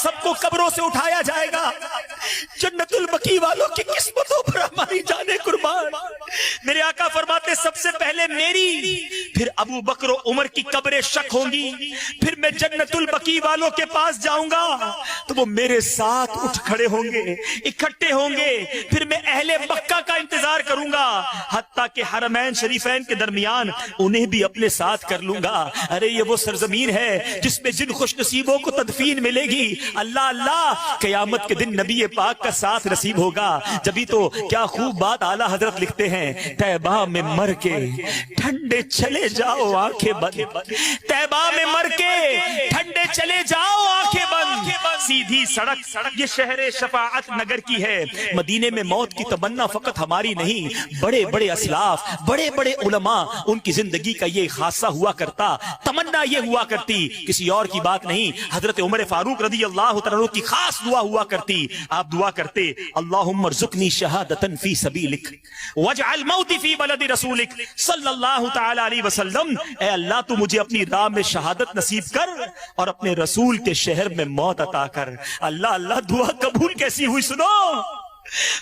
سب کو قبروں سے اٹھایا جائے گا. جنت البقیع والوں کی قسمتوں پر ہماری جانیں قربان. میرے آقا فرماتے سب سے پہلے میری، پھر ابو بکر و عمر کی قبریں شک ہوں گی، پھر میں جنت البقیع والوں کے پاس جاؤں گا تو وہ میرے ساتھ اٹھ کھڑے ہوں گے، اکٹھے ہوں گے. پھر میں اہل مکہ کا انتظار کروں گا حتیٰ کہ حرمین شریفین کے درمیان انہیں بھی اپنے ساتھ کر لوں گا. ارے یہ وہ سرزمین ہے جس میں جن خوش نصیبوں کو تدفین ملے گی، اللہ اللہ قیامت کے دن نبی پاک کا ساتھ نصیب ہوگا. جبھی تو کیا خوب بات اعلیٰ حضرت لکھتے ہیں، طیبہ میں مر کے ٹھنڈے چلے جاؤ آنکھیں بند. طیبہ میں مر کے ٹھنڈے چلے جاؤ آنکھیں بند. سیدھی سڑک یہ شہر شفاعت نگر کی ہے. مدینے میں موت کی تمنا فقط ہماری نہیں، بڑے بڑے اسلاف، بڑے بڑے علماء، ان کی زندگی کا یہ خاصہ ہوا کرتا، تمنا یہ ہوا کرتی، کسی اور کی بات نہیں. حضرت عمر فاروق رضی اللہ تعالیٰ کی خاص دعا ہوا کرتی. آپ دعا کرتے، اللہم ارزقنی شہادتن فی سبیلک واجعل موتی فی بلد رسولک صلی اللہ تعالی علیہ وسلم. اے اللہ تو مجھے اپنی راہ میں شہادت نصیب کر اور اپنے رسول کے شہر میں موت عطا کر. اللہ اللہ دعا قبول کیسی ہوئی سنو.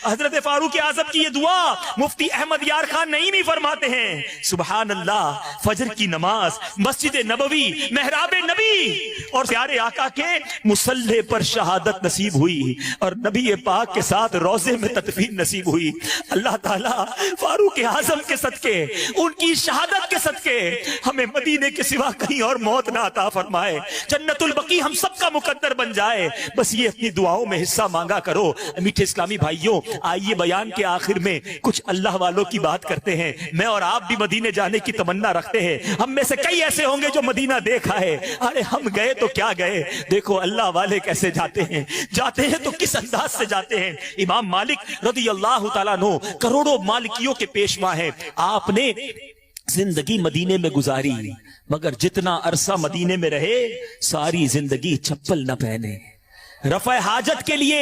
حضرت فاروق اعظم کی یہ دعا مفتی احمد یار خان نعیمی فرماتے ہیں، سبحان اللہ، فجر کی نماز، مسجد نبوی، محراب نبی اور پیارے آقا کے مصلی پر شہادت نصیب ہوئی اور نبی پاک کے ساتھ روضے میں تدفین نصیب ہوئی. اللہ تعالیٰ فاروق اعظم کے صدقے، ان کی شہادت کے صدقے ہمیں مدینے کے سوا کہیں اور موت نہ عطا فرمائے. جنت البقیع ہم سب کا مقدر بن جائے. بس یہ اپنی دعاؤں میں حصہ مانگا کرو. میٹھے اسلامی بھائیوں، آئیے بیان کے آخر میں کچھ اللہ والوں کی بات کرتے ہیں. میں اور آپ بھی مدینے جانے کی تمنا رکھتے ہیں. ہم میں سے کئی ایسے ہوں گے جو مدینہ دیکھا ہے. ارے ہم گئے تو کیا گئے، دیکھو اللہ والے کیسے جاتے ہیں تو کس انداز سے جاتے ہیں. امام مالک رضی اللہ تعالیٰ عنہ کروڑوں مالکیوں کے پیشوا ہیں. آپ نے زندگی مدینے میں گزاری، مگر جتنا عرصہ مدینے میں رہے ساری زندگی چپل نہ پہنے. رفع حاجت کے لیے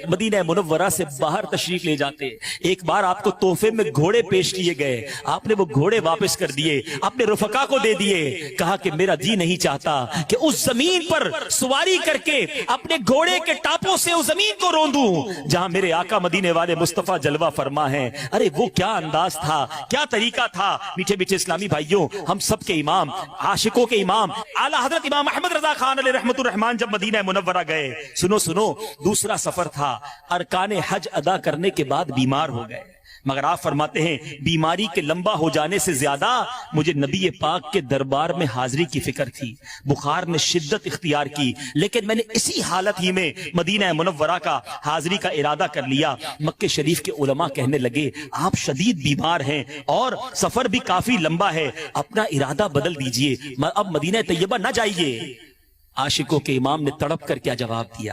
مدینہ منورہ سے باہر تشریف لے جاتے. ایک بار آپ کو تحفے میں گھوڑے پیش کیے گئے، آپ نے وہ گھوڑے واپس کر دیے، اپنے رفقا کو دے دیے. کہا کہ میرا جی نہیں چاہتا کہ اس زمین پر سواری کر کے اپنے گھوڑے کے ٹاپوں سے اس زمین کو روندوں جہاں میرے آقا مدینے والے مصطفیٰ جلوہ فرما ہیں. ارے وہ کیا انداز تھا، کیا طریقہ تھا. میٹھے میٹھے اسلامی بھائیوں، ہم سب کے امام، عاشقوں کے امام اعلیٰ حضرت امام احمد رضا خان علیہ رحمت الرحمان جب مدینہ منورہ گئے، سنو دوسرا سفر تھا، ارکان حج ادا کرنے کے بعد بیمار ہو گئے. مگر آپ فرماتے ہیں بیماری کے لمبا ہو جانے سے زیادہ مجھے نبی پاک کے دربار میں حاضری کی فکر تھی. بخار نے شدت اختیار کی، لیکن میں نے اسی حالت ہی میں مدینہ منورہ کا حاضری کا ارادہ کر لیا. مکہ شریف کے علماء کہنے لگے آپ شدید بیمار ہیں اور سفر بھی کافی لمبا ہے، اپنا ارادہ بدل دیجئے، اب مدینہ طیبہ نہ جائیے. عاشقوں کے امام نے تڑپ کر کیا جواب دیا؟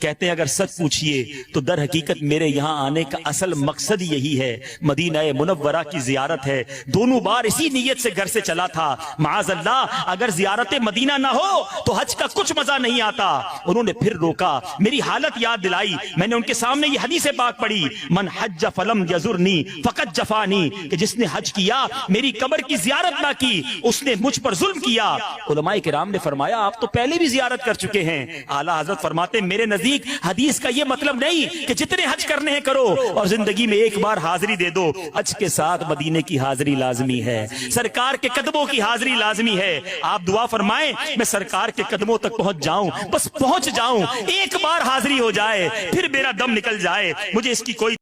کہتے ہیں اگر سچ پوچھئے تو در حقیقت میرے یہاں آنے کا اصل مقصد یہی ہے، مدینہ منورہ کی زیارت ہے. دونوں بار اسی نیت سے گھر سے چلا تھا. معاذ اللہ اگر زیارت مدینہ نہ ہو تو حج کا کچھ مزہ نہیں آتا. انہوں نے پھر روکا، میری حالت یاد دلائی. میں نے ان کے سامنے یہ حدیث پاک پڑھی، من حج فلم یزرنی فقط جفانی، کہ جس نے حج کیا میری قبر کی زیارت نہ کی اس نے مجھ پر ظلم کیا. علماء کرام نے فرمایا آپ تو پہلے بھی زیارت کر چکے ہیں. اعلیٰ حضرت فرماتے میرے نزدیک حدیث کا یہ مطلب نہیں کہ جتنے حج کرنے ہیں کرو اور زندگی میں ایک بار حاضری دے دو. حج کے ساتھ مدینے کی حاضری لازمی ہے، سرکار کے قدموں کی حاضری لازمی ہے. آپ دعا فرمائیں میں سرکار کے قدموں تک پہنچ جاؤں، بس پہنچ جاؤں، ایک بار حاضری ہو جائے پھر میرا دم نکل جائے. مجھے اس کی کوئی